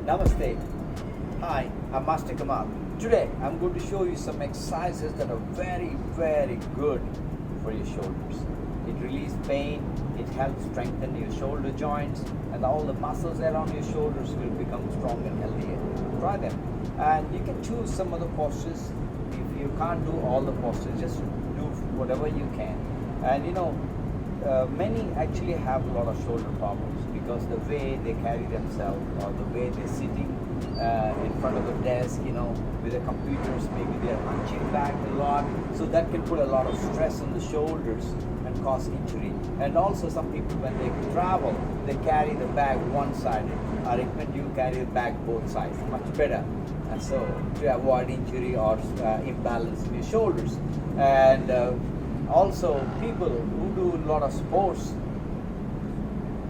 Namaste. Hi, I'm Master Kamal. Today I'm going to show you some exercises that are very, very good for your shoulders. It relieves pain, it helps strengthen your shoulder joints, and all the muscles around your shoulders will become strong and healthier. Try them. And you can choose some of the postures. If you can't do all the postures, just do whatever you can. And many actually have a lot of shoulder problems because the way they carry themselves or the way they're sitting in front of a desk, with the computers, maybe they're hunching back a lot. So that can put a lot of stress on the shoulders and cause injury. And also some people, when they travel, they carry the bag one-sided. I recommend you carry the bag both sides, much better. And so to avoid injury or imbalance in your shoulders. And also people who do a lot of sports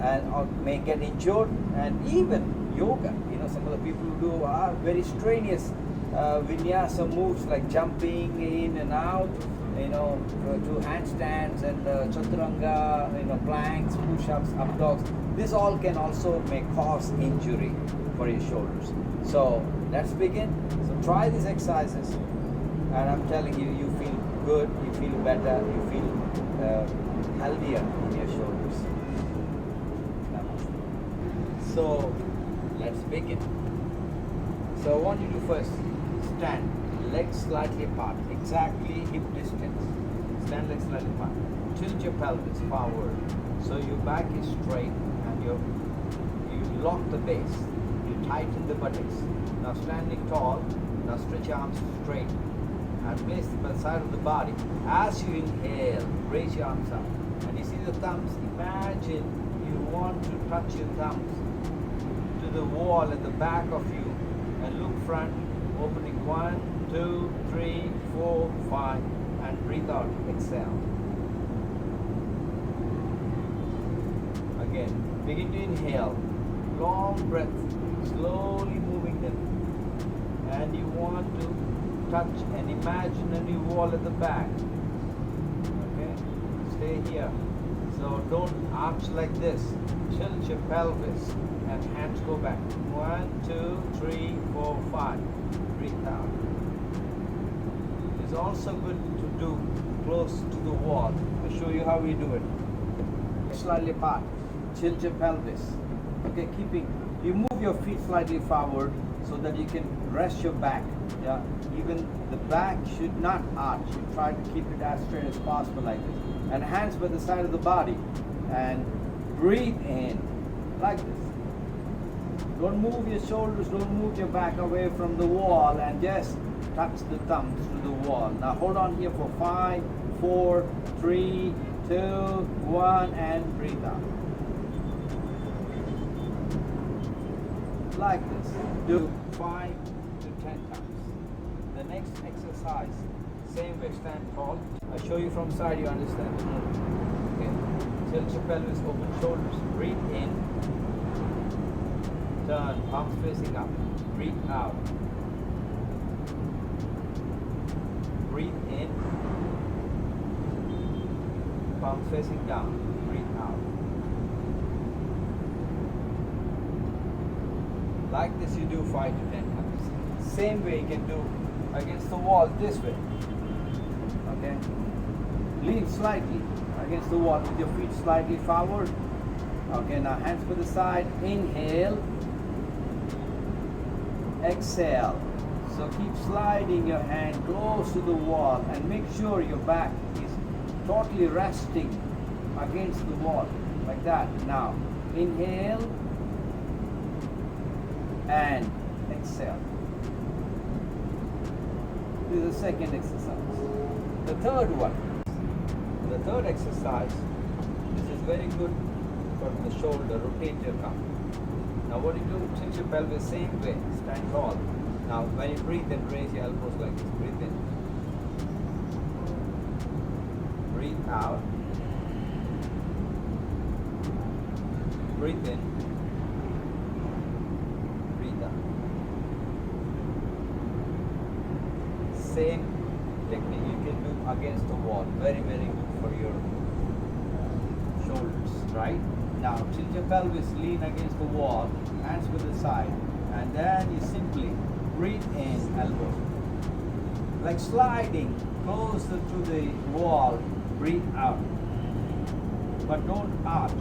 and may get injured, and even yoga, some of the people who do very strenuous vinyasa moves like jumping in and out, to handstands and chaturanga, planks, push-ups, up dogs. This all can also may cause injury for your shoulders. So let's begin. So try these exercises, and I'm telling you, you feel good, you feel better, you feel healthier in your shoulders. So let's begin. So I want you to first stand, legs slightly apart, exactly hip distance. Stand legs slightly apart. Tilt your pelvis forward so your back is straight and you lock the base. You tighten the buttocks. Now standing tall, now stretch your arms straight and place them by the side of the body. As you inhale, raise your arms up. And you see the thumbs. Imagine you want to touch your thumbs to the wall at the back of you and look front, opening 1, 2, 3, 4, 5, and breathe out, exhale. Again, begin to inhale, long breath, slowly moving them, and you want to touch an imaginary wall at the back. Okay, stay here. So don't arch like this. Tilt your pelvis and hands go back. 1, 2, 3, 4, 5. Breathe out. It's also good to do close to the wall. I'll show you how we do it. Slightly apart. Tilt your pelvis. Okay, you move your feet slightly forward so that you can rest your back. Yeah, even the back should not arch. You try to keep it as straight as possible like this. And hands by the side of the body. And breathe in like this. Don't move your shoulders, don't move your back away from the wall, and just touch the thumbs to the wall. Now hold on here for 5, 4, 3, 2, 1, and breathe out. Like this. Do 5 to 10 times. The next exercise, same way, stand tall. I'll show you from side, you understand the movement. Okay. Tilt your pelvis, open shoulders. Breathe in. Turn, palms facing up. Breathe out. Breathe in. Palms facing down. Breathe out. Like this you do 5 to 10 times. Same way you can do against the wall this way. Okay? Lean slightly against the wall with your feet slightly forward. Okay, now hands by the side. Inhale. Exhale. So keep sliding your hand close to the wall and make sure your back is totally resting against the wall. Like that. Now, inhale and exhale. This is the second exercise. The third one. The third exercise, this is very good for the shoulder. Rotate your thumb. Now what do you do? Tilt your pelvis same way. Stand tall. Now when you breathe in, raise your elbows like this. Breathe in. Breathe out. Breathe in. Breathe out. Same technique you can do against the wall. Very, very good for your shoulders, right? Now tilt your pelvis, lean against the wall, hands to the side, And then you simply breathe in, elbow. Like sliding closer to the wall, breathe out. But don't arch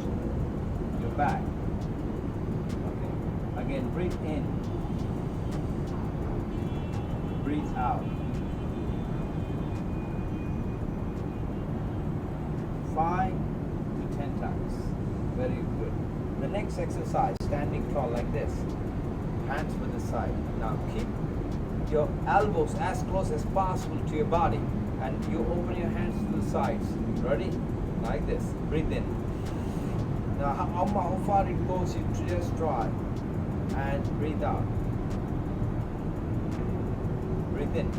your back. Okay. Again, breathe in. Breathe out. 5 to 10 times. Very good. The next exercise, standing tall like this. Hands by the side. Now keep your elbows as close as possible to your body, and you open your hands to the sides. Ready? Like this. Breathe in. Now how far it goes, you just try. And breathe out. Breathe in.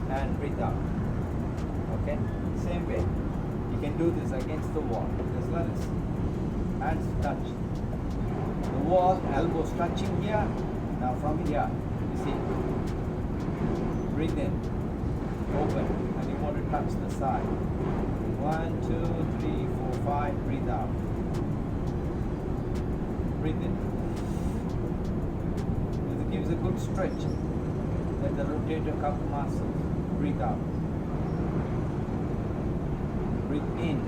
And breathe out. Okay? Same way. You can do this against the wall. Just let it. Hands touch. The wall, elbows touching here. Now from here, you see. Breathe in. Open. And you want to touch the side. 1, 2, 3, 4, 5. Breathe out. Breathe in. It gives a good stretch. Let the rotator cuff muscles. Breathe out. Breathe in.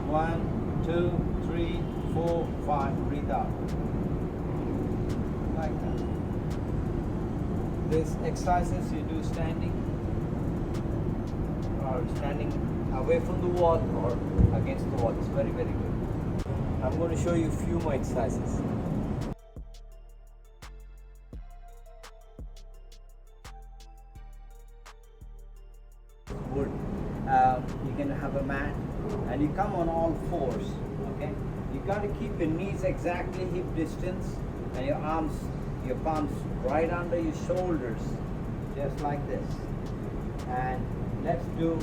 1, 2, 3, 4, 5. Breathe out. Like that. These exercises you do standing, or standing away from the wall or against the wall. It's very, very good. I'm going to show you a few more exercises. Wood. You can have a mat and you come on all fours. Okay, you got to keep your knees exactly hip distance and your arms, your palms right under your shoulders, just like this. And let's do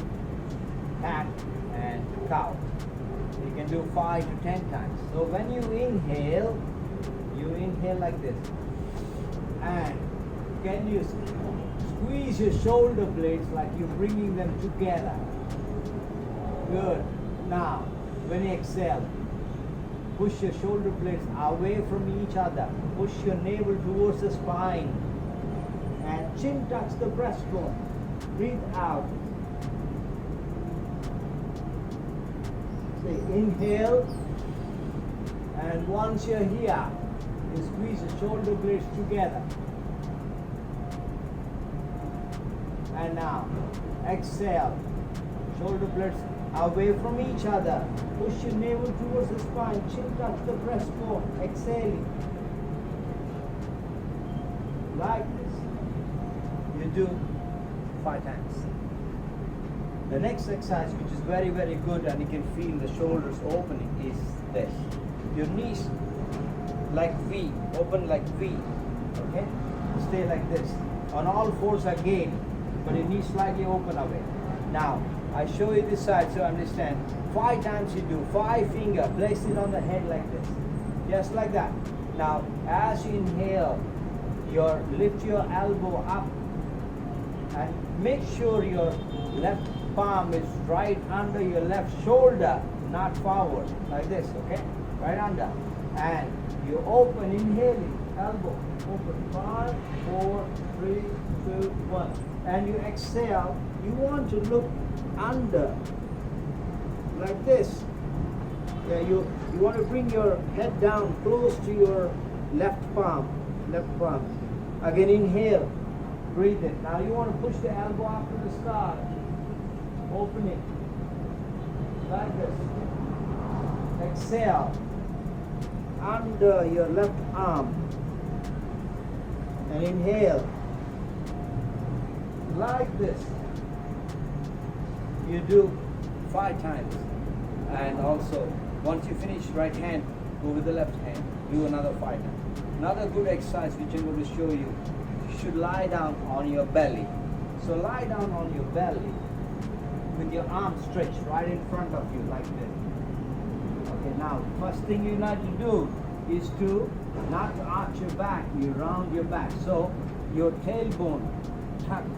cat and cow. You can do 5 to 10 times. So when you inhale like this, and can you squeeze your shoulder blades like you're bringing them together. Good. Now, when you exhale, push your shoulder blades away from each other. Push your navel towards the spine. And chin touch the breastbone. Breathe out. Say, inhale. And once you're here, you squeeze your shoulder blades together. And now, exhale. Shoulder blades away from each other. Push your navel towards the spine. Chin touch the breastbone. Exhaling. Like this. You do 5 times. The next exercise, which is very, very good, and you can feel the shoulders opening, is this. Your knees like V, open like V. Okay? Stay like this. On all fours again, but your knees slightly open away. Now, I show you this side so you understand. 5 times you do. 5 finger, place it on the head like this. Just like that. Now, as you inhale, lift your elbow up and make sure your left palm is right under your left shoulder, not forward, like this, okay? Right under. And you open, inhaling, elbow, open, 5, 4, 3, 2, 1. And you exhale, you want to look under, like this. Yeah, you want to bring your head down close to your left palm. Again, inhale, breathe in. Now you want to push the elbow up to the sky. Open it, like this. Exhale, under your left arm. And inhale, like this. You do 5 times. And also, once you finish right hand, go with the left hand. Do another 5 times. Another good exercise which I'm going to show you, you should lie down on your belly. So lie down on your belly with your arms stretched right in front of you like this. Okay, now first thing you need to do is to not arch your back, you round your back. So your tailbone tucked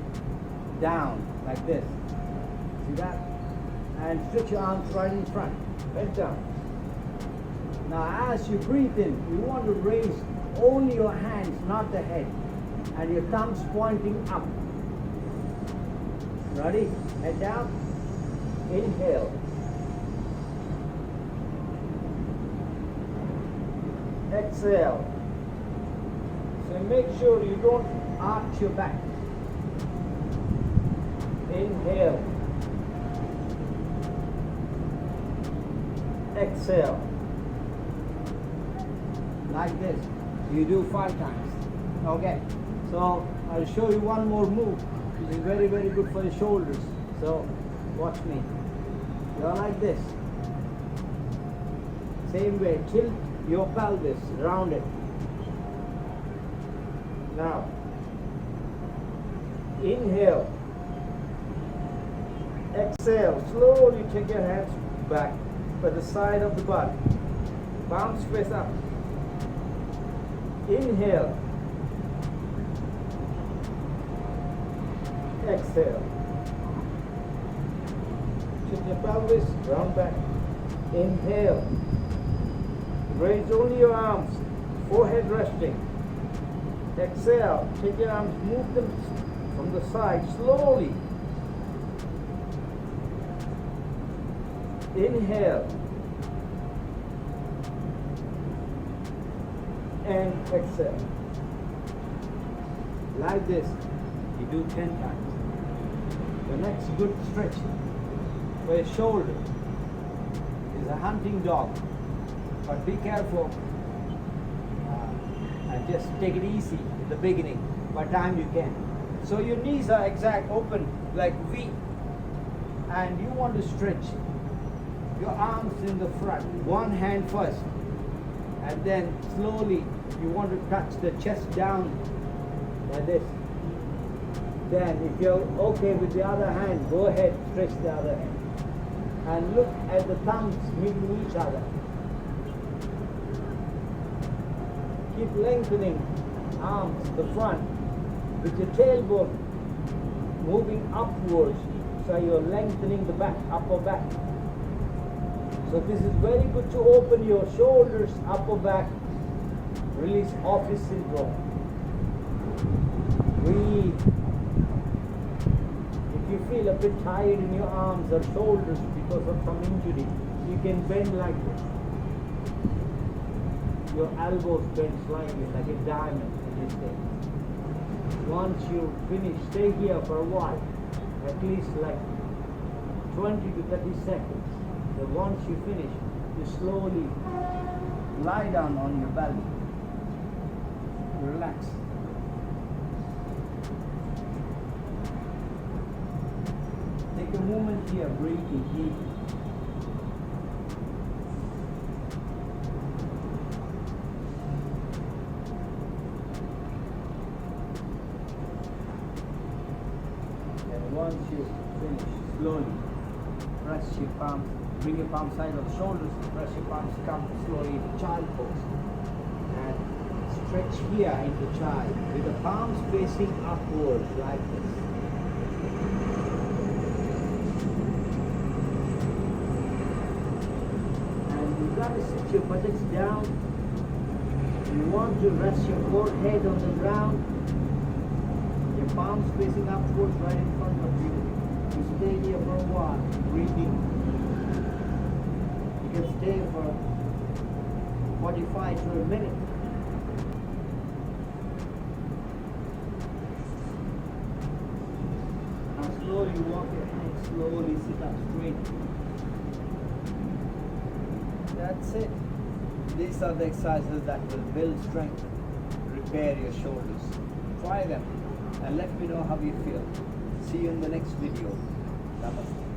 down like this. See that? And stretch your arms right in front. Bend down. Now as you breathe in, you want to raise only your hands, not the head, and your thumbs pointing up. Ready? Head down. Inhale. Exhale. So make sure you don't arch your back. Inhale. Exhale. Like this. You do 5 times. Okay. So I'll show you one more move. It's very, very good for your shoulders. So watch me. You're like this. Same way. Tilt your pelvis. Round it. Now. Inhale. Exhale. Slowly take your hands back by the side of the butt. Palms face up. Inhale. Exhale. Shift your pelvis, round back. Inhale. Raise only your arms, forehead resting. Exhale. Take your arms, move them from the side slowly. Inhale. And exhale. Like this. You do 10 times. The next good stretch for your shoulder is a hunting dog. But be careful and just take it easy in the beginning, by time you can. So your knees are exact open like V, and you want to stretch your arms in the front, one hand first, and then slowly you want to touch the chest down like this. Then if you're okay with the other hand, go ahead, stretch the other hand. And look at the thumbs meeting each other. Keep lengthening arms, the front, with your tailbone moving upwards. So you're lengthening the back, upper back. So this is very good to open your shoulders, upper back, release office syndrome. Breathe. If you feel a bit tired in your arms or shoulders because of some injury, you can bend like this. Your elbows bend slightly like a diamond in this thing. Once you finish, stay here for a while, at least like 20 to 30 seconds. Then once you finish, you slowly lie down on your belly. Relax. Take a moment here, breathing deep. And once you finish, slowly press your palms, bring your palm side of the shoulders, press your palms, come slowly to child pose. And stretch here into child with the palms facing upwards like this. You got to sit your buttocks down. You want to rest your forehead on the ground. Your palms facing upwards right in front of you. You stay here for a while, breathing. You can stay for 45 to a minute. Now slowly walk your hands, slowly sit up straight. That's it. These are the exercises that will build strength, repair your shoulders. Try them and let me know how you feel. See you in the next video. Namaste.